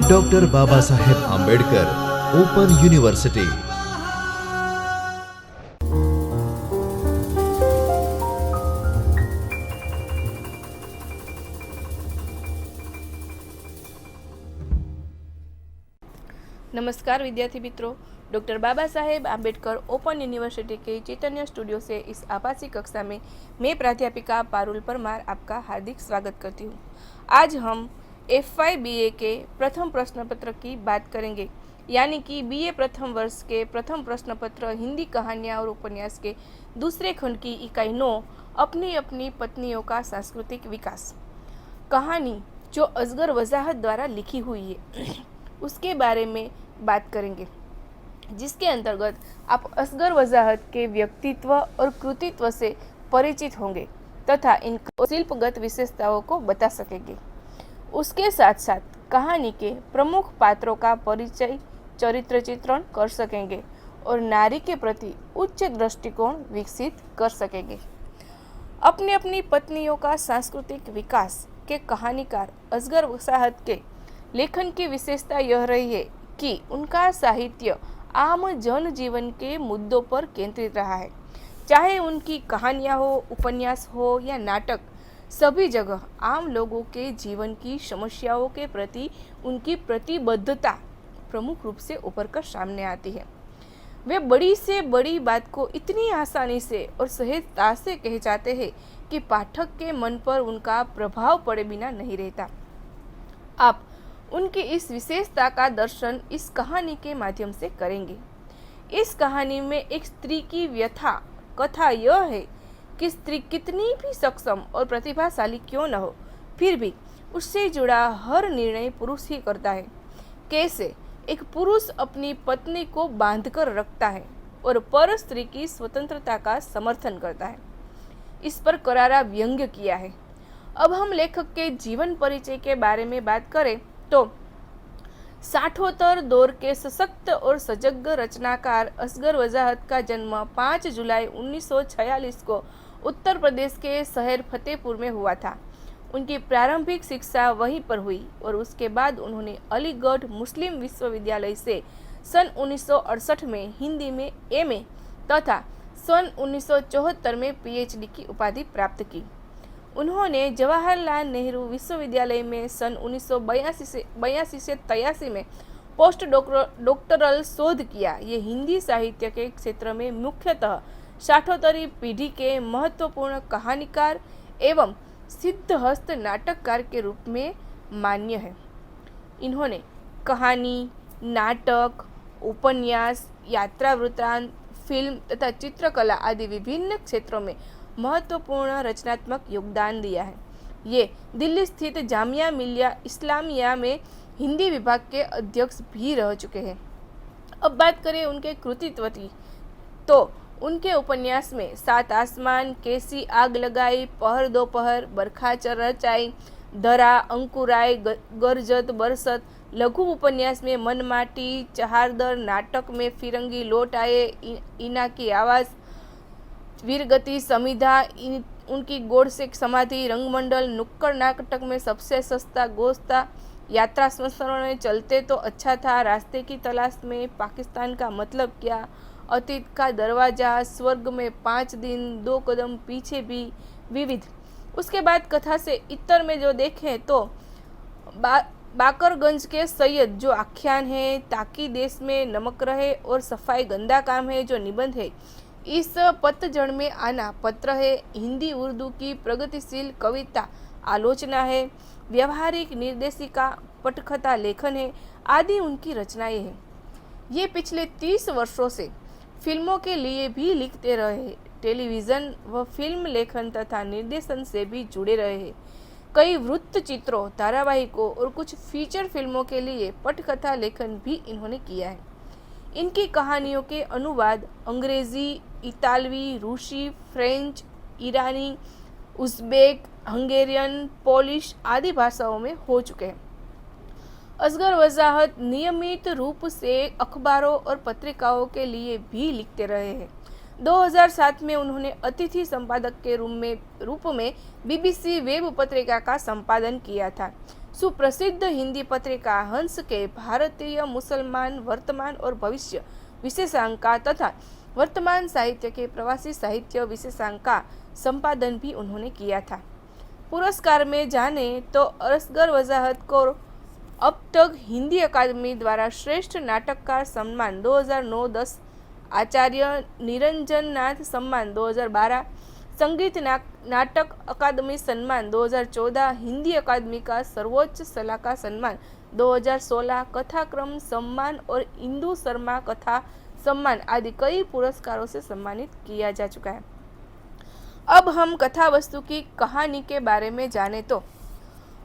Doctor Baba Saheb Ambedkar open university. नमस्कार विद्यार्थी मित्रों, doctor Baba Saheb Ambedkar open university के चैतन्य स्टूडियो से इस आभासी कक्षा में मैं प्राध्यापिका पारुल परमार आपका हार्दिक स्वागत करती हूँ। आज हम FY BA के प्रथम प्रश्न पत्र की बात करेंगे, यानी कि BA प्रथम वर्ष के प्रथम प्रश्न पत्र हिंदी कहानियाँ और उपन्यास के दूसरे खंड की इकाई 9 अपनी अपनी पत्नियों का सांस्कृतिक विकास। कहानी जो असगर वजाहत द्वारा लिखी हुई है उसके बारे में बात करेंगे, जिसके अंतर्गत आप असगर वजाहत के व्यक्तित्व और कृतित्व से परिचित होंगे तथा इन शिल्पगत विशेषताओं को बता सकेंगे। उसके साथ साथ कहानी के प्रमुख पात्रों का परिचय, चरित्र चित्रण कर सकेंगे और नारी के प्रति उच्च दृष्टिकोण विकसित कर सकेंगे। अपनी अपनी पत्नियों का सांस्कृतिक विकास के कहानीकार असगर वजाहत के लेखन की विशेषता यह रही है कि उनका साहित्य आम जन जीवन के मुद्दों पर केंद्रित रहा है। चाहे उनकी कहानियाँ हो, उपन्यास हो या नाटक, सभी जगह आम लोगों के जीवन की समस्याओं के प्रति उनकी प्रतिबद्धता प्रमुख रूप से उभर कर सामने आती है। वे बड़ी से बड़ी बात को इतनी आसानी से और सहजता से कह जाते हैं कि पाठक के मन पर उनका प्रभाव पड़े बिना नहीं रहता। आप उनकी इस विशेषता का दर्शन इस कहानी के माध्यम से करेंगे। इस कहानी में एक स्त्री की व्यथा कथा यह है कि स्त्री कितनी भी सक्षम और प्रतिभाशाली क्यों न हो, फिर भी उससे जुड़ा हर निर्णय पुरुष ही करता है। कैसे एक पुरुष अपनी पत्नी को बांधकर रखता है और पर स्त्री की स्वतंत्रता का समर्थन करता है। इस पर करारा व्यंग्य किया है। अब हम लेखक के जीवन परिचय के बारे में बात करें तो साठोत्तर दौर के सशक्त और सजग रचनाकार असगर वजाहत का जन्म 5 जुलाई 1946 को उत्तर प्रदेश के शहर फतेहपुर में हुआ था। उनकी प्रारंभिक शिक्षा वहीं पर हुई और उसके बाद उन्होंने अलीगढ़ मुस्लिम विश्वविद्यालय से सन 1968 में हिंदी में MA तथा सन 1974 में PhD की उपाधि प्राप्त की। उन्होंने जवाहरलाल नेहरू विश्वविद्यालय में सन 1982 से 83 में पोस्ट डॉक्टरल शोध किया। ये हिंदी साहित्य के क्षेत्र में मुख्यतः साठोत्तरी पीढ़ी के महत्वपूर्ण कहानीकार एवं सिद्धहस्त नाटककार के रूप में मान्य है। इन्होंने कहानी, नाटक, उपन्यास, यात्रा वृत्तांत, फिल्म तथा चित्रकला आदि विभिन्न क्षेत्रों में महत्वपूर्ण रचनात्मक योगदान दिया है। ये दिल्ली स्थित जामिया मिलिया इस्लामिया में हिंदी विभाग के अध्यक्ष भी रह चुके हैं। अब बात करें उनके कृतित्व की, तो उनके उपन्यास में सात आसमान, कैसी आग लगाई, पहर दोपहर, बरखा रचाई, धरा, अंकुराय, गरजत बरसत, लघु उपन्यास में मनमाटी, चहारदर, नाटक में फिरंगी लौट आए, इना की आवाज़, वीरगति, समिधा, उनकी गोड़ से समाधि, रंगमंडल, नुक्कड़ नाटक में सबसे सस्ता गोश्ता, यात्रा संस्मरण, चलते तो अच्छा था, रास्ते की तलाश में, पाकिस्तान का मतलब क्या, अतीत का दरवाजा, स्वर्ग में 5 दिन, 2 कदम पीछे भी, विविध। उसके बाद कथा से इतर में जो देखें तो बाकरगंज के सैयद जो आख्यान है, ताकि देश में नमक रहे और सफाई गंदा काम है जो निबंध है, इस पतझड़ में आना पत्र है, हिंदी उर्दू की प्रगतिशील कविता आलोचना है, व्यवहारिक निर्देशिका पटकथा लेखन है आदि उनकी रचनाएं हैं। ये पिछले 30 वर्षों से फिल्मों के लिए भी लिखते रहे हैं, टेलीविज़न व फिल्म लेखन तथा निर्देशन से भी जुड़े रहे हैं। कई वृत्त चित्रों, धारावाहिकों और कुछ फीचर फिल्मों के लिए पटकथा लेखन भी इन्होंने किया है। इनकी कहानियों के अनुवाद अंग्रेजी, इतालवी, रूसी, फ्रेंच, ईरानी, उज़्बेक, हंगेरियन, पोलिश आदि भाषाओं में हो चुके हैं। असगर वजाहत नियमित रूप से अखबारों और पत्रिकाओं के लिए भी लिखते रहे हैं। 2007 में उन्होंने अतिथि संपादक के रूप में BBC वेब पत्रिका का संपादन किया था। सुप्रसिद्ध हिंदी पत्रिका हंस के भारतीय मुसलमान वर्तमान और भविष्य विशेषांक का तथा वर्तमान साहित्य के प्रवासी साहित्य विशेषांक का संपादन भी उन्होंने किया था। पुरस्कार में जाने तो असगर वजाहत को अब तक हिंदी अकादमी द्वारा श्रेष्ठ नाटककार सम्मान 2009-10, आचार्य निरंजन नाथ सम्मान 2012, संगीत नाटक अकादमी सम्मान 2014, हिंदी अकादमी का सर्वोच्च सलाहकार सम्मान 2016, कथाक्रम सम्मान और इंदु शर्मा कथा सम्मान आदि कई पुरस्कारों से सम्मानित किया जा चुका है। अब हम कथा वस्तु की कहानी के बारे में जाने तो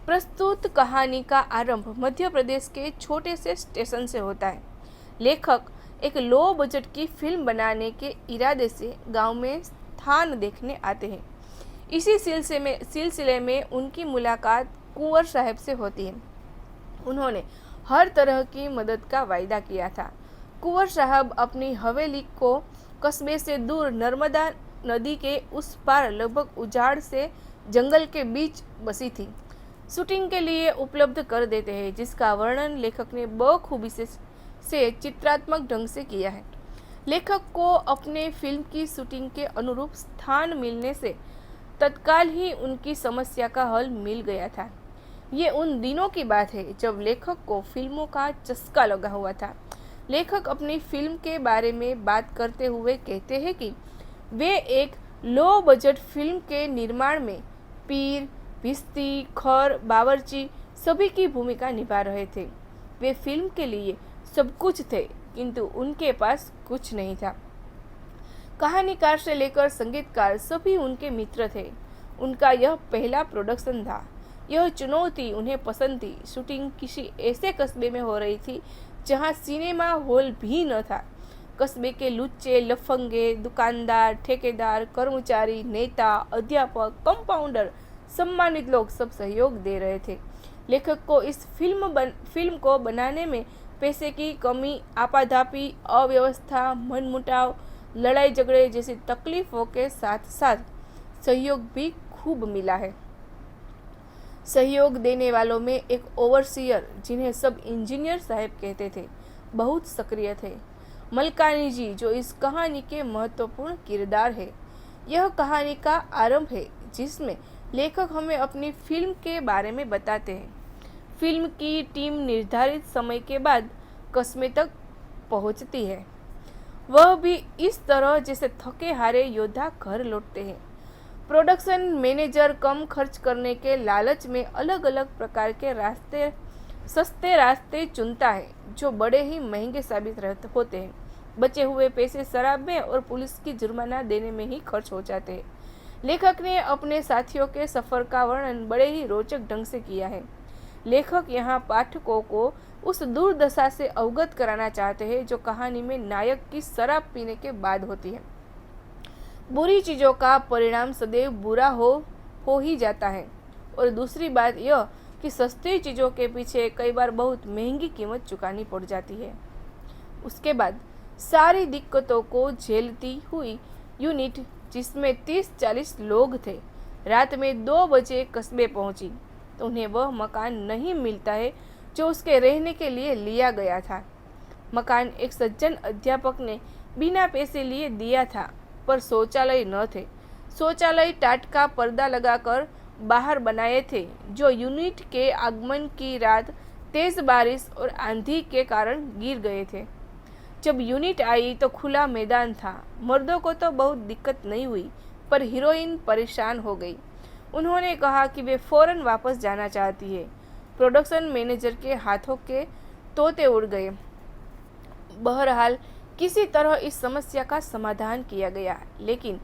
प्रस्तुत कहानी का आरंभ मध्य प्रदेश के छोटे से स्टेशन से होता है। लेखक एक लो बजट की फिल्म बनाने के इरादे से गांव में स्थान देखने आते हैं। इसी सिलसिले में उनकी मुलाकात कुंवर साहब से होती है। उन्होंने हर तरह की मदद का वायदा किया था। कुंवर साहब अपनी हवेली को कस्बे से दूर नर्मदा नदी के उस पार लगभग उजाड़ से जंगल के बीच बसी थी। शूटिंग के लिए उपलब्ध कर देते हैं, जिसका वर्णन लेखक ने बखूबी से चित्रात्मक ढंग से किया है। लेखक को अपने फिल्म की शूटिंग के अनुरूप स्थान मिलने से तत्काल ही उनकी समस्या का हल मिल गया था। ये उन दिनों की बात है जब लेखक को फिल्मों का चस्का लगा हुआ था। लेखक अपनी फिल्म के बारे में बात करते हुए कहते हैं कि वे एक लो बजट फिल्म के निर्माण में पीर, भिस्ती, खर, बावर्ची सभी की भूमिका निभा रहे थे। वे फिल्म के लिए सब कुछ थे, किंतु उनके पास कुछ नहीं था। कहानीकार से लेकर संगीतकार सभी उनके मित्र थे। उनका यह पहला प्रोडक्शन था। यह चुनौती उन्हें पसंद थी। शूटिंग किसी ऐसे कस्बे में हो रही थी जहां सिनेमा हॉल भी न था। कस्बे के लुच्चे, लफंगे, दुकानदार, ठेकेदार, कर्मचारी, नेता, अध्यापक, कंपाउंडर, सम्मानित लोग सब सहयोग दे रहे थे। लेखक को इस फिल्म को बनाने में पैसे की कमी, आपाधापी, अव्यवस्था, मनमुटाव, लड़ाई झगड़े जैसी तकलीफों के साथ साथ सहयोग भी खूब मिला है। सहयोग देने वालों में एक ओवरसियर, जिन्हें सब इंजीनियर साहब कहते थे, बहुत सक्रिय थे। मलकानी जी, जो इस कहानी के महत्वपूर्ण किरदार है। यह कहानी का आरंभ है, जिसमें लेखक हमें अपनी फिल्म के बारे में बताते हैं। फिल्म की टीम निर्धारित समय के बाद कस्बे तक पहुंचती है, वह भी इस तरह जैसे थके हारे योद्धा घर लौटते हैं। प्रोडक्शन मैनेजर कम खर्च करने के लालच में अलग अलग प्रकार के सस्ते रास्ते चुनता है, जो बड़े ही महंगे साबित होते हैं। बचे हुए पैसे शराब में और पुलिस की जुर्माना देने में ही खर्च हो जाते हैं। लेखक ने अपने साथियों के सफ़र का वर्णन बड़े ही रोचक ढंग से किया है। लेखक यहाँ पाठकों को उस दुर्दशा से अवगत कराना चाहते हैं जो कहानी में नायक की शराब पीने के बाद होती है। बुरी चीज़ों का परिणाम सदैव बुरा हो ही जाता है, और दूसरी बात यह कि सस्ती चीज़ों के पीछे कई बार बहुत महंगी कीमत चुकानी पड़ जाती है। उसके बाद सारी दिक्कतों को झेलती हुई यूनिट, जिसमें 30-40 लोग थे, रात में 2 बजे कस्बे पहुंची तो उन्हें वह मकान नहीं मिलता है जो उसके रहने के लिए लिया गया था। मकान एक सज्जन अध्यापक ने बिना पैसे लिए दिया था, पर शौचालय न थे। शौचालय टाट का पर्दा लगाकर बाहर बनाए थे, जो यूनिट के आगमन की रात तेज बारिश और आंधी के कारण गिर गए थे। जब यूनिट आई तो खुला मैदान था। मर्दों को तो बहुत दिक्कत नहीं हुई, पर हीरोइन परेशान हो गई। उन्होंने कहा कि वे फौरन वापस जाना चाहती है। प्रोडक्शन मैनेजर के हाथों के तोते उड़ गए। बहरहाल किसी तरह इस समस्या का समाधान किया गया, लेकिन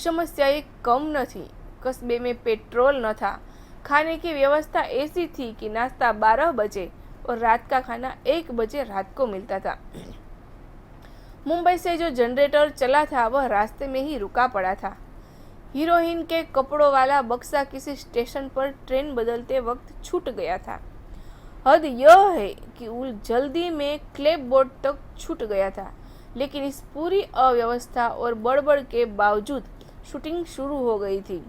समस्याएं कम न थी। कस्बे में पेट्रोल न था। खाने की व्यवस्था ऐसी थी कि नाश्ता 12 बजे और रात का खाना 1 बजे रात को मिलता था। मुंबई से जो जनरेटर चला था वह रास्ते में ही रुका पड़ा था। हीरोइन के कपड़ों वाला बक्सा किसी स्टेशन पर ट्रेन बदलते वक्त छूट गया था। हद यह है कि वो जल्दी में क्लैपबोर्ड तक छूट गया था, लेकिन इस पूरी अव्यवस्था और बड़बड़ के बावजूद शूटिंग शुरू हो गई थी।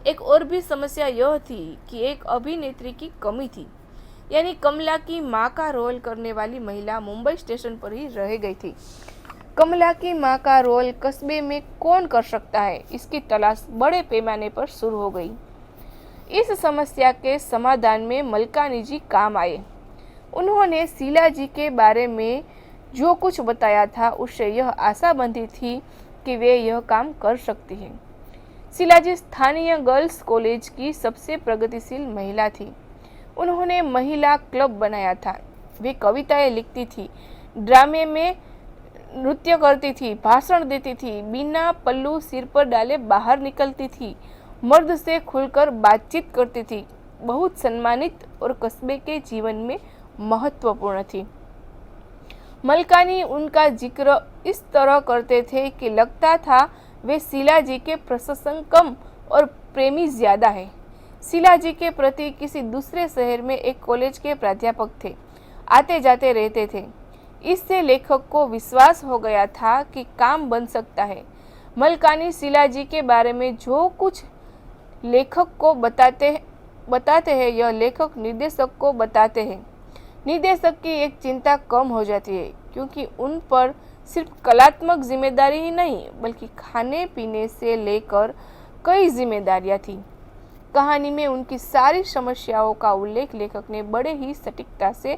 एक और भी समस्या यह थी कि एक अभिनेत्री की कमी थी। यानी कमला की माँ का रोल करने वाली महिला मुंबई स्टेशन पर ही रह गई थी। कमला की माँ का रोल कस्बे में कौन कर सकता है, इसकी तलाश बड़े पैमाने पर शुरू हो गई। इस समस्या के समाधान में मलकानी जी काम आए। उन्होंने शीला जी के बारे में जो कुछ बताया था उससे यह आशा बंधी थी कि वे यह काम कर सकती हैं। शीला जी स्थानीय गर्ल्स कॉलेज की सबसे प्रगतिशील महिला थी। उन्होंने महिला क्लब बनाया था। वे कविताएं लिखती थी, ड्रामे में नृत्य करती थी, भाषण देती थी, बिना पल्लू सिर पर डाले बाहर निकलती थी, मर्द से खुलकर बातचीत करती थी, बहुत सम्मानित और कस्बे के जीवन में महत्वपूर्ण थी। मलकानी उनका जिक्र इस तरह करते थे कि लगता था वे शीला जी के प्रशंसक कम और प्रेमी ज्यादा है। शीला जी के प्रति किसी दूसरे शहर में एक कॉलेज के प्राध्यापक थे, आते जाते रहते थे। इससे लेखक को विश्वास हो गया था कि काम बन सकता है। मलकानी शीला जी के बारे में जो कुछ लेखक को बताते हैं यह लेखक निर्देशक को बताते हैं। निर्देशक की एक चिंता कम हो जाती है, क्योंकि उन पर सिर्फ कलात्मक जिम्मेदारी ही नहीं बल्कि खाने पीने से लेकर कई जिम्मेदारियां थी। कहानी में उनकी सारी समस्याओं का उल्लेख लेखक ने बड़े ही सटीकता से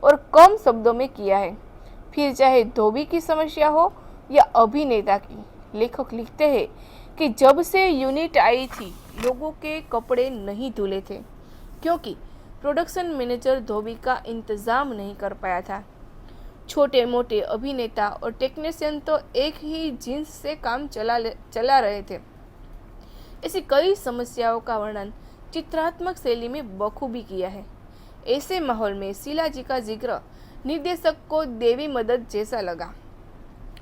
और कम शब्दों में किया है। फिर चाहे धोबी की समस्या हो या अभिनेता की, लेखक लिखते हैं कि जब से यूनिट आई थी लोगों के कपड़े नहीं धुले थे, क्योंकि प्रोडक्शन मैनेजर धोबी का इंतजाम नहीं कर पाया था। छोटे मोटे अभिनेता और टेक्नीशियन तो एक ही जींस से काम चला रहे थे। ऐसी कई समस्याओं का वर्णन चित्रात्मक शैली में बखूबी किया है। ऐसे माहौल में शीला जी का जिक्र निर्देशक को देवी मदद जैसा लगा।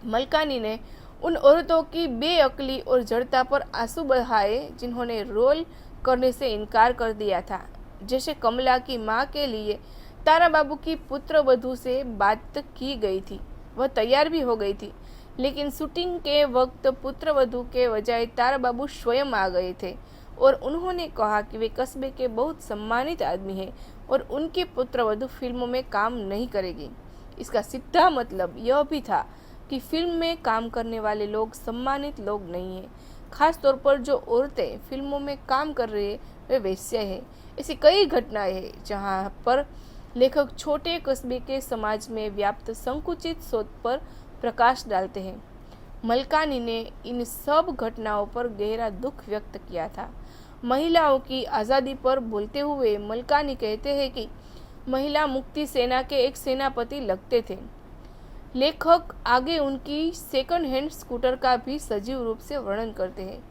मलकानी ने उन औरतों की बेअक्ली और जड़ता पर आंसू बहाए जिन्होंने रोल करने से इनकार कर दिया था। जैसे कमला की मां के लिए तारा बाबू की पुत्रवधू से बात की गई थी, वह तैयार भी हो गई थी, लेकिन शूटिंग के वक्त पुत्रवधू के बजाय तारा बाबू स्वयं आ गए थे और उन्होंने कहा कि वे कस्बे के बहुत सम्मानित आदमी हैं और उनकी पुत्रवधू फिल्मों में काम नहीं करेगी। इसका सीधा मतलब यह भी था कि फिल्म में काम करने वाले लोग सम्मानित लोग नहीं हैं। खास तौर पर जो औरतें फिल्मों में काम कर रही है वे वैश्य हैं। ऐसी कई घटनाएं हैं जहां पर लेखक छोटे कस्बे के समाज में व्याप्त संकुचित सोच पर प्रकाश डालते हैं। मलकानी ने इन सब घटनाओं पर गहरा दुख व्यक्त किया था। महिलाओं की आज़ादी पर बोलते हुए मलकानी कहते हैं कि महिला मुक्ति सेना के एक सेनापति लगते थे। लेखक आगे उनकी सेकंड हैंड स्कूटर का भी सजीव रूप से वर्णन करते हैं।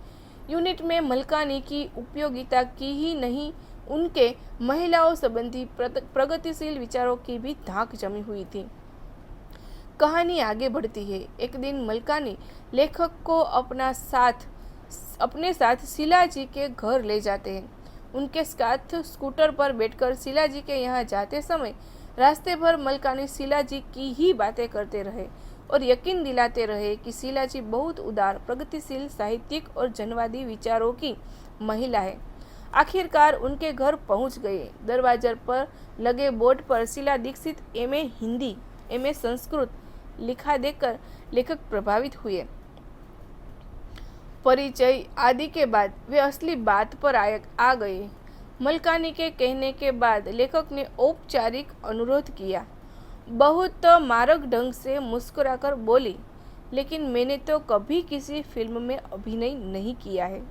यूनिट में मलकानी की उपयोगिता की ही नहीं, उनके महिलाओं संबंधी प्रगतिशील विचारों की भी धाक जमी हुई थी। कहानी आगे बढ़ती है। एक दिन मलकानी लेखक को अपने साथ शीला जी के घर ले जाते हैं। उनके साथ स्कूटर पर बैठकर शीला जी के यहाँ जाते समय रास्ते भर मलकानी शीला जी की ही बातें करते रहे और यकीन दिलाते रहे कि शीला जी बहुत उदार, प्रगतिशील, साहित्यिक और जनवादी विचारों की महिला है। आखिरकार उनके घर पहुंच गए। दरवाजे पर लगे बोर्ड पर शीला दीक्षित एमए हिंदी, एमए संस्कृत लिखा देखकर लेखक प्रभावित हुए। परिचय आदि के बाद वे असली बात पर आ गए। मलकानी के कहने के बाद लेखक ने औपचारिक अनुरोध किया। बहुत मारक ढंग से मुस्कुराकर बोली, लेकिन मैंने तो कभी किसी फिल्म में अभिनय नहीं किया है।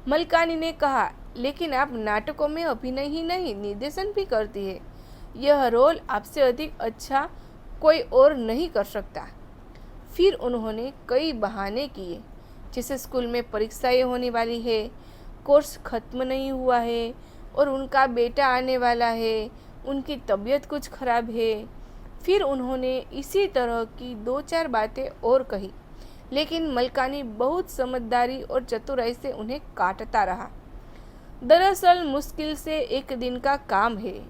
मलकानी ने कहा, लेकिन आप नाटकों में अभिनय ही नहीं निर्देशन भी करती है। यह रोल आपसे अधिक अच्छा कोई और नहीं कर सकता। फिर उन्होंने कई बहाने किए, जैसे स्कूल में परीक्षाएं होने वाली है, कोर्स खत्म नहीं हुआ है और उनका बेटा आने वाला है, उनकी तबीयत कुछ खराब है। फिर उन्होंने इसी तरह की 2-4 बातें और कही, लेकिन मलकानी बहुत समझदारी और चतुराई से उन्हें काटता रहा। दरअसल मुश्किल से एक दिन का काम है।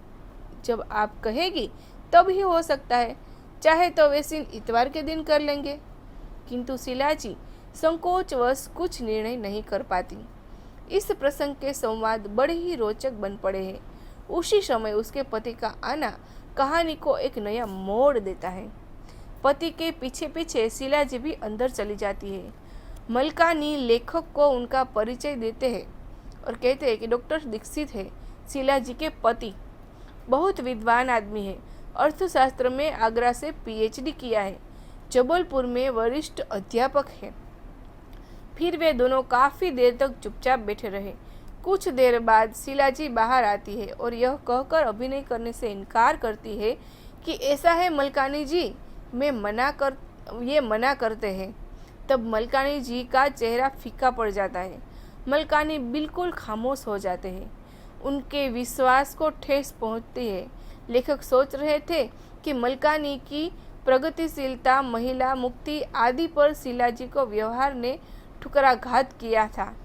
जब आप कहेगी तब ही हो सकता है, चाहे तो वे सीन इतवार के दिन कर लेंगे। किंतु शीला जी संकोचवश कुछ निर्णय नहीं कर पाती। इस प्रसंग के संवाद बड़े ही रोचक बन पड़े हैं। उसी समय उसके पति का आना कहानी को एक नया मोड़ देता है। पति के पीछे पीछे शीला जी भी अंदर चली जाती है। मलकानी लेखक को उनका परिचय देते हैं और कहते हैं कि डॉक्टर दीक्षित है शीला जी के पति, बहुत विद्वान आदमी है, अर्थशास्त्र में आगरा से पीएचडी किया है, जबलपुर में वरिष्ठ अध्यापक है। फिर वे दोनों काफ़ी देर तक चुपचाप बैठे रहे। कुछ देर बाद शीला जी बाहर आती है और यह कहकर अभिनय करने से इनकार करती है कि ऐसा है मलकानी जी, ये मना करते हैं। तब मलकानी जी का चेहरा फीका पड़ जाता है। मलकानी बिल्कुल खामोश हो जाते हैं। उनके विश्वास को ठेस पहुंचती है। लेखक सोच रहे थे कि मलकानी की प्रगतिशीलता, महिला मुक्ति आदि पर शीला जी को व्यवहार ने ठुकराघात किया था।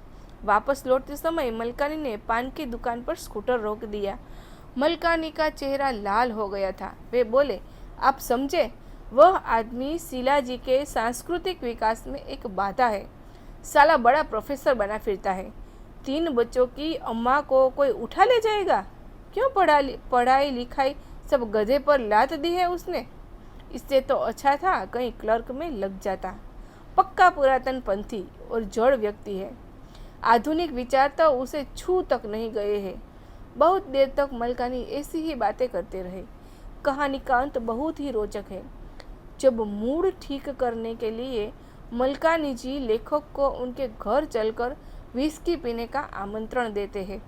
वापस लौटते समय मलकानी ने पान की दुकान पर स्कूटर रोक दिया। मलकानी का चेहरा लाल हो गया था। वे बोले, आप समझे, वह आदमी शीला जी के सांस्कृतिक विकास में एक बाधा है। साला बड़ा प्रोफेसर बना फिरता है। 3 बच्चों की अम्मा को कोई उठा ले जाएगा। क्यों पढ़ाई लिखाई सब गधे पर लाद दी है उसने। इससे तो अच्छा था कहीं क्लर्क में लग जाता। पक्का पुरातन पंथी और जड़ व्यक्ति है। आधुनिक विचार तो उसे छू तक नहीं गए हैं। बहुत देर तक मलकानी ऐसी ही बातें करते रहे। कहानी का अंत बहुत ही रोचक है। जब मूड ठीक करने के लिए मलकानी जी लेखक को उनके घर चलकर विस्की पीने का आमंत्रण देते हैं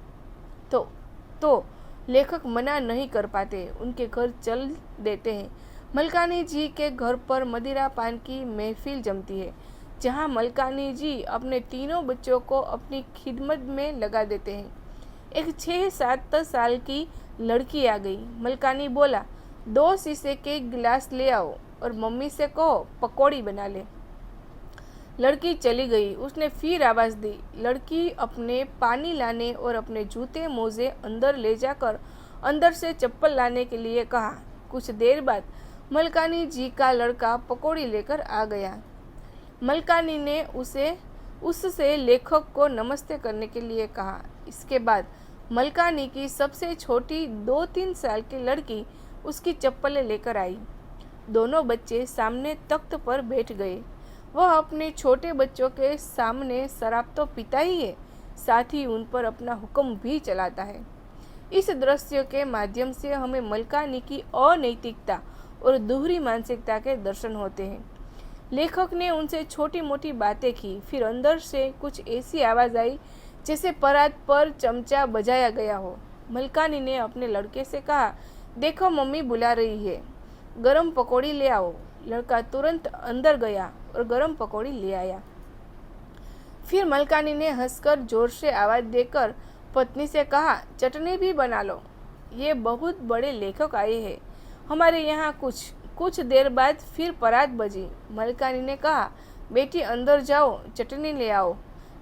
तो लेखक मना नहीं कर पाते, उनके घर चल देते हैं। मलकानी जी के घर पर मदिरा पान की महफिल जमती है, जहां मलकानी जी अपने तीनों बच्चों को अपनी खिदमत में लगा देते हैं। एक 6-7 साल की लड़की आ गई। मलकानी बोला, 2 शीशे के गिलास ले आओ और मम्मी से कहो पकौड़ी बना ले। लड़की चली गई। उसने फिर आवाज़ दी। लड़की अपने पानी लाने और अपने जूते मोजे अंदर ले जाकर अंदर से चप्पल लाने के लिए कहा। कुछ देर बाद मलकानी जी का लड़का पकौड़ी लेकर आ गया। मलकानी ने उससे लेखक को नमस्ते करने के लिए कहा। इसके बाद मलकानी की सबसे छोटी 2-3 साल की लड़की उसकी चप्पलें लेकर आई। दोनों बच्चे सामने तख्त पर बैठ गए। वह अपने छोटे बच्चों के सामने शराब तो पीता ही है, साथ ही उन पर अपना हुक्म भी चलाता है। इस दृश्य के माध्यम से हमें मलकानी की अनैतिकता और दोहरी मानसिकता के दर्शन होते हैं। लेखक ने उनसे छोटी मोटी बातें की। फिर अंदर से कुछ ऐसी आवाज़ आई जैसे परात पर चमचा बजाया गया हो। मलकानी ने अपने लड़के से कहा, देखो मम्मी बुला रही है, गरम पकौड़ी ले आओ। लड़का तुरंत अंदर गया और गरम पकौड़ी ले आया। फिर मलकानी ने हंसकर जोर से आवाज़ देकर पत्नी से कहा, चटनी भी बना लो, ये बहुत बड़े लेखक आए हैं हमारे यहाँ। कुछ देर बाद फिर परात बजी। मलकानी ने कहा, बेटी अंदर जाओ, चटनी ले आओ।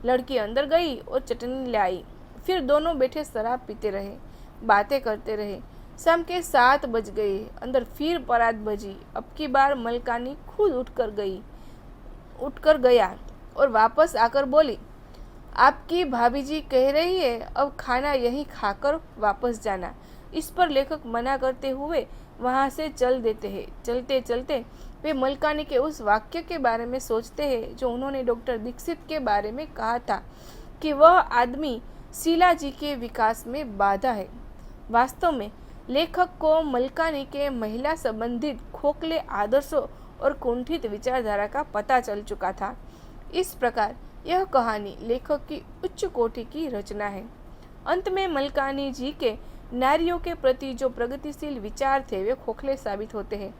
लड़की अंदर गई और चटनी ले आई। फिर दोनों बैठे शराब पीते रहे, बातें करते रहे। शाम के 7 बज गए। अंदर फिर परात बजी। अब की बार मलकानी खुद उठकर गया और वापस आकर बोली, आपकी भाभी जी कह रही है अब खाना यहीं खाकर वापस जाना। इस पर लेखक मना करते हुए वहाँ से चल देते हैं। चलते चलते वे मलकानी के उस वाक्य के बारे में सोचते हैं जो उन्होंने डॉक्टर दीक्षित के बारे में कहा था कि वह आदमी शीला जी के विकास में बाधा है। वास्तव में लेखक को मलकानी के महिला संबंधित खोखले आदर्शों और कुंठित विचारधारा का पता चल चुका था। इस प्रकार यह कहानी लेखक की उच्च कोटि की रचना है। अंत में मलकानी जी के नारियों के प्रति जो प्रगतिशील विचार थे वे खोखले साबित होते हैं।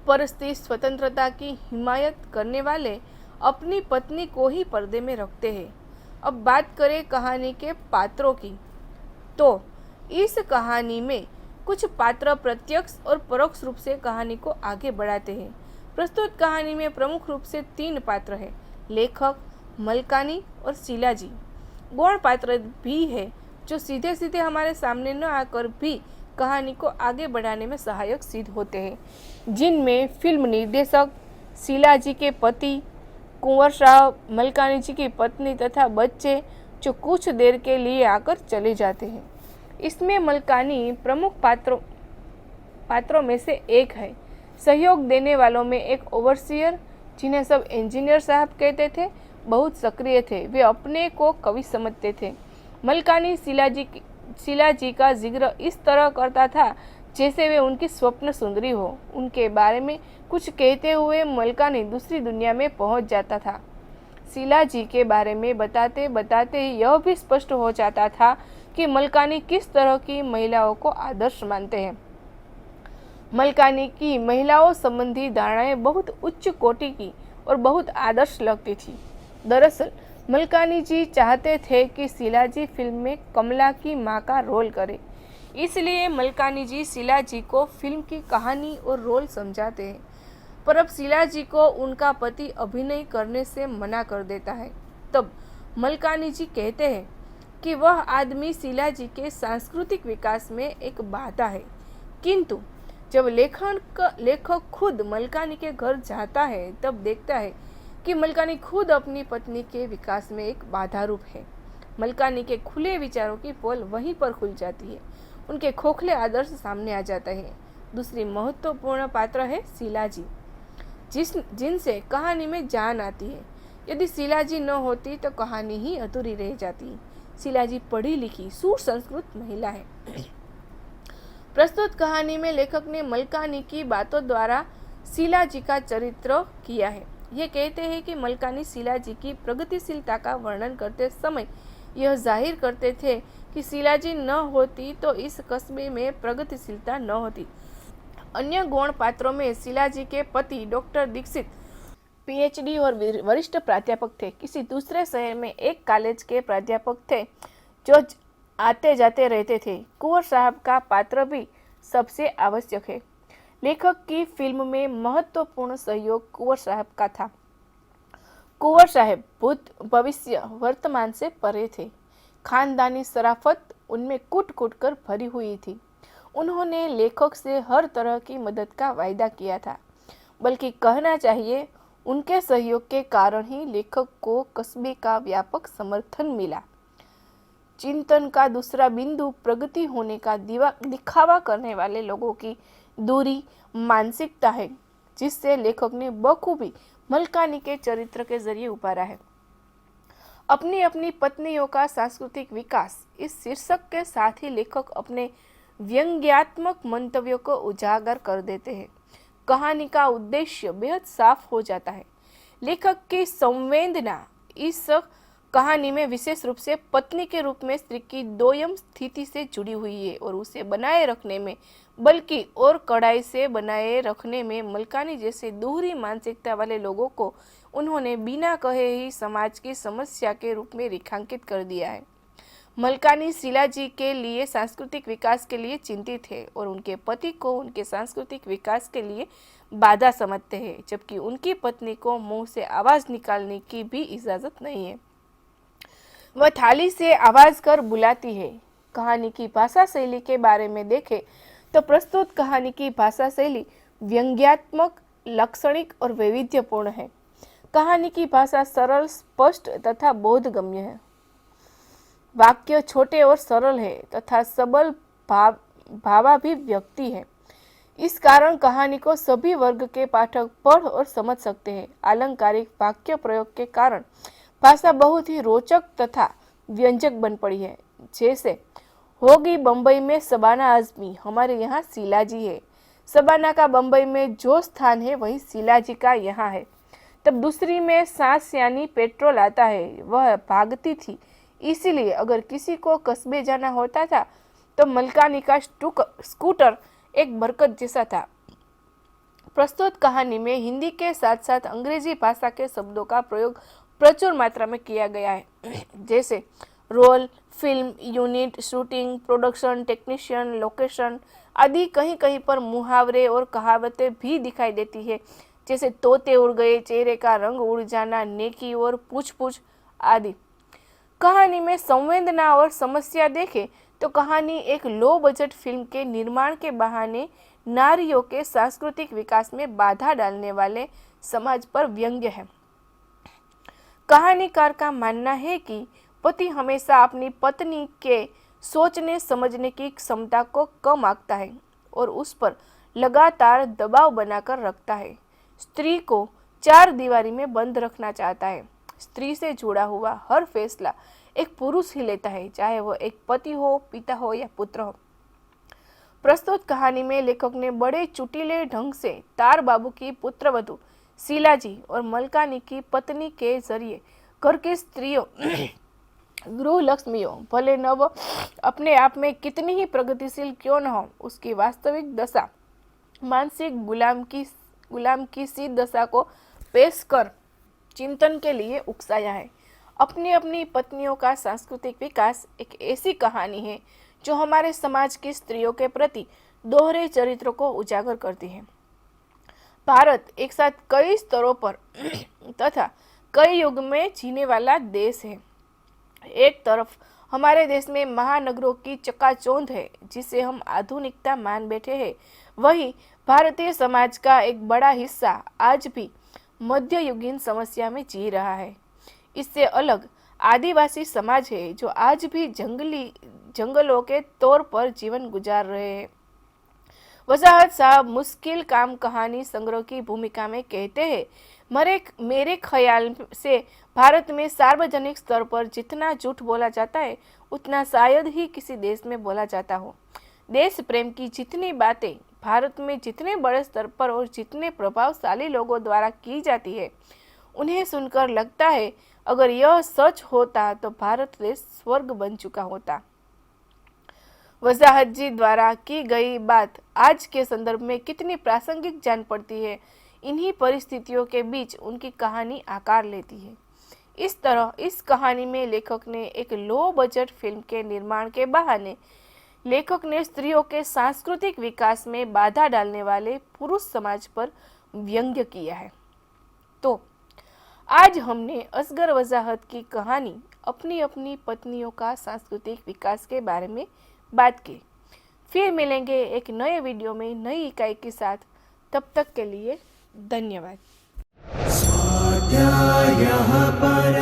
परस्त्री स्वतंत्रता की हिमायत करने वाले अपनी पत्नी को ही पर्दे में रखते हैं। अब बात करें कहानी के पात्रों की, तो इस कहानी में कुछ पात्र प्रत्यक्ष और परोक्ष रूप से कहानी को आगे बढ़ाते हैं। प्रस्तुत कहानी में प्रमुख रूप से 3 पात्र हैं, लेखक, मलकानी और शीला जी। गौण पात्र भी है जो सीधे सीधे हमारे सामने न आकर भी कहानी को आगे बढ़ाने में सहायक सिद्ध होते हैं, जिनमें फिल्म निर्देशक, शीला जी के पति, कुंवर साहब, मलकानी जी की पत्नी तथा बच्चे जो कुछ देर के लिए आकर चले जाते हैं। इसमें मलकानी प्रमुख पात्रों में से एक है। सहयोग देने वालों में एक ओवरसियर, जिन्हें सब इंजीनियर साहब कहते थे, बहुत सक्रिय थे। वे अपने को कवि समझते थे। मलकानी शीला जी का जिक्र इस तरह करता था जैसे वे उनकी स्वप्न सुंदरी हो। उनके बारे में कुछ कहते हुए मलकानी दूसरी दुनिया में पहुंच जाता था। शीला जी के बारे में बताते बताते यह भी स्पष्ट हो जाता था कि मलकानी किस तरह की महिलाओं को आदर्श मानते हैं। मलकानी की महिलाओं संबंधी धारणाएं बहुत उच्च कोटि की और बहुत आदर्श लगती थी। दरअसल मलकानी जी चाहते थे कि शीला जी फिल्म में कमला की मां का रोल करे, इसलिए मलकानी जी शीला जी को फिल्म की कहानी और रोल समझाते हैं। पर अब शीला जी को उनका पति अभिनय करने से मना कर देता है। तब मलकानी जी कहते हैं कि वह आदमी शीला जी के सांस्कृतिक विकास में एक बाधा है। किंतु जब लेखक खुद मलकानी के घर जाता है तब देखता है कि मलकानी खुद अपनी पत्नी के विकास में एक बाधा रूप है। मलकानी के खुले विचारों की पोल वहीं पर खुल जाती है। उनके खोखले आदर्श सामने आ जाते हैं। दूसरी महत्वपूर्ण पात्र है शीला जी, जिनसे कहानी में जान आती है। यदि शीला जी न होती तो कहानी ही अधूरी रह जाती। शीला जी पढ़ी लिखी सुसंस्कृत महिला है। प्रस्तुत कहानी में लेखक ने मलकानी की बातों द्वारा शीला जी का चरित्र किया है। ये कहते हैं कि मलकानी शीला जी की प्रगतिशीलता का वर्णन करते समय यह जाहिर करते थे कि शीला जी न होती तो इस कस्बे में प्रगतिशीलता न होती। अन्य गौण पात्रों में शीला जी के पति डॉक्टर दीक्षित पीएचडी और वरिष्ठ प्राध्यापक थे। किसी दूसरे शहर में एक कॉलेज के प्राध्यापक थे जो आते जाते रहते थे। कुंवर साहब का पात्र भी सबसे आवश्यक है। लेखक की फिल्म में महत्वपूर्ण सहयोग कुंवर साहब का था। कुंवर साहब भूत भविष्य वर्तमान से परे थे। खानदानी शराफत उनमें कूट कूट कर भरी हुई थी। उन्होंने लेखक से हर तरह की मदद का वायदा किया था। बल्कि कहना चाहिए उनके सहयोग के कारण ही लेखक को कस्बे का व्यापक समर्थन मिला। चिंतन का दूसरा बिंदु प्रगति होने का दिखावा करने वाले लोगों की दूरी मानसिकता है, जिससे लेखक ने बखूबी मलकानी के चरित्र के जरिए उभारा है। अपनी अपनी पत्नियों का सांस्कृतिक विकास इस शीर्षक के साथ ही लेखक अपने व्यंग्यात्मक मंतव्यों को उजागर कर देते हैं। कहानी का उद्देश्य बेहद साफ हो जाता है। लेखक की संवेदना इस कहानी में विशेष रूप से पत्नी के रूप में स्त्री की दोयम स्थिति से जुड़ी हुई है और उसे बनाए रखने में, बल्कि और कड़ाई से बनाए रखने में मलकानी जैसे दोहरी मानसिकता वाले लोगों को उन्होंने बिना कहे ही समाज की समस्या के रूप में रेखांकित कर दिया है। मलकानी शीला जी के लिए सांस्कृतिक विकास के लिए चिंतित है और उनके पति को उनके सांस्कृतिक विकास के लिए बाधा समझते हैं, जबकि उनकी पत्नी को मुंह से आवाज निकालने की भी इजाजत नहीं है। वह थाली से आवाज कर बुलाती है। कहानी की भाषा शैली के बारे में देखें तो प्रस्तुत कहानी की भाषा शैली व्यंग्यात्मक, लाक्षणिक और वैविध्यपूर्ण है। कहानी की भाषा सरल, स्पष्ट तथा बोधगम्य है। वाक्य छोटे और सरल है तथा सबल भावाभिव्यक्ति है। इस कारण कहानी को सभी वर्ग के पाठक पढ़ और समझ सकते हैं। अलंकारिक वाक्य प्रयोग के कारण भाषा बहुत ही रोचक तथा व्यंजक बन पड़ी है। जैसे होगी बम्बई में शबाना आजमी, हमारे यहाँ शीला जी है। शबाना का बम्बई में जो स्थान है वही शीला जी का यहाँ है। तब दूसरी में सांस यानी पेट्रोल आता है, वह भागती थी, इसीलिए अगर किसी को कस्बे जाना होता था तो मलकानी का स्कूटर एक बरकत जैसा था। प्रस्तुत कहानी में हिंदी के साथ साथ अंग्रेजी भाषा के शब्दों का प्रयोग प्रचुर मात्रा में किया गया है। जैसे role, film unit, shooting, production, technician, location आदि कहीं कहीं पर मुहावरे और कहावतें भी दिखाई देती है। जैसे तोते उड़ गए, चेहरे का रंग उड़ जाना, नेकी और पूछ पूछ आदि। कहानी में संवेदना और समस्या देखें तो कहानी एक लो बजट फिल्म के निर्माण के बहाने नारियों के सांस्कृतिक विकास में बाधा डालने वाले समाज पर व्यंग्य है। कहानीकार का मानना है कि पति हमेशा अपनी पत्नी के सोचने समझने की क्षमता को कम आंकता है और उस पर लगातार दबाव बनाकर रखता है। स्त्री को चार दीवारी में बंद रखना चाहता है। स्त्री से जुड़ा हुआ हर फैसला एक पुरुष ही लेता है, चाहे वो एक पति हो, पिता हो या पुत्र हो। प्रस्तुत कहानी में लेखक ने बड़े चुटीले ढंग से तार बाबू की पुत्रवधू शीलाजी और मलकानी की पत्नी के जरिए घर की स्त्रियों गृह लक्ष्मियों भले न वो अपने आप में कितनी ही प्रगतिशील क्यों न हो, उसकी वास्तविक दशा मानसिक गुलाम की सी दशा को पेश कर चिंतन के लिए उकसाया है। अपनी अपनी पत्नियों का सांस्कृतिक विकास एक ऐसी कहानी है जो हमारे समाज की स्त्रियों के प्रति दोहरे चरित्र को उजागर करती है। भारत एक साथ कई स्तरों पर तथा कई युग में जीने वाला देश है। एक तरफ हमारे देश में महानगरों की चकाचौंध है जिसे हम आधुनिकता मान बैठे हैं, वही भारतीय समाज का एक बड़ा हिस्सा आज भी मध्ययुगीन समस्या में जी रहा है। इससे अलग आदिवासी समाज है जो आज भी जंगलों के तौर पर जीवन गुजार रहे हैं। वजाहत साहब मुश्किल काम कहानी संग्रह की भूमिका में कहते हैं, मेरे ख्याल से भारत में सार्वजनिक स्तर पर जितना झूठ बोला जाता है उतना शायद ही किसी देश में बोला जाता हो। देश प्रेम की जितनी बातें भारत में जितने बड़े स्तर पर और जितने प्रभावशाली लोगों द्वारा की जाती है, उन्हें सुनकर लगता है अगर यह सच होता तो भारत देश स्वर्ग बन चुका होता। वजाहत जी द्वारा की गई बात आज के संदर्भ में कितनी प्रासंगिक जान पड़ती है। इन्हीं परिस्थितियों के बीच उनकी कहानी आकार लेती है। इस तरह इस कहानी में लेखक ने एक लो बजट फिल्म के निर्माण के बहाने लेखक ने स्त्रियों के सांस्कृतिक विकास में बाधा डालने वाले पुरुष समाज पर व्यंग्य किया है। तो आज हमने असगर वजाहत की कहानी अपनी अपनी पत्नियों का सांस्कृतिक विकास के बारे में बात की। फिर मिलेंगे एक नए वीडियो में नई इकाई के साथ। तब तक के लिए धन्यवाद। स्वाध्यायः परः